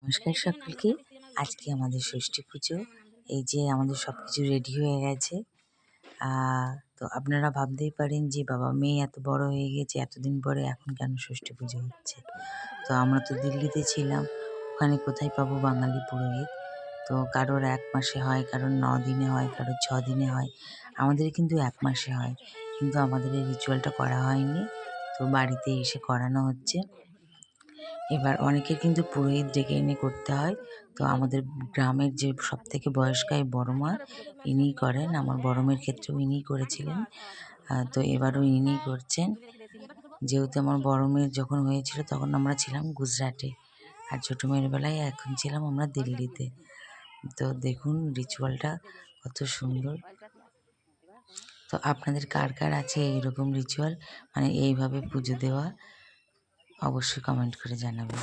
নমস্কার সকলকে। আজকে আমাদের ষষ্ঠী পুজো। এই যে আমাদের সব কিছু রেডি হয়ে গেছে। তো আপনারা ভাবতেই পারেন যে বাবা মেয়ে এত বড় হয়ে গেছে, এতদিন পরে এখন কেন ষষ্ঠী পুজো হচ্ছে। তো আমরা তো দিল্লিতে ছিলাম, ওখানে কোথায় পাবো বাঙালি পুরোহিত। তো কারোর 1 মাসে হয়, কারোর 9 দিনে হয়, কারোর 6 দিনে হয়। আমাদের কিন্তু 1 মাসে হয়, কিন্তু আমাদের এই রিচুয়ালটা করা হয়নি। তো বাড়িতে এসে করানো হচ্ছে। এবার অনেকের কিন্তু পুরোহিত ডেকে এনে করতে হয়। তো আমাদের গ্রামের যে সবথেকে বয়স্কা এই বড় মা, ইনিই করেন। আমার বড় মেয়ের ক্ষেত্রেও ইনিই করেছিলেন। তো এবারও ইনিই করছেন। যেহেতু আমার বড় মেয়ের যখন হয়েছিল তখন আমরা ছিলাম গুজরাটে, আর ছোটো মেয়ের বেলায় এখন ছিলাম আমরা দিল্লিতে। তো দেখুন রিচুয়ালটা কত সুন্দর। তো আপনাদের কার কার আছে এইরকম রিচুয়াল, মানে এইভাবে পুজো দেওয়া, অবশ্যই কমেন্ট করে জানাবেন।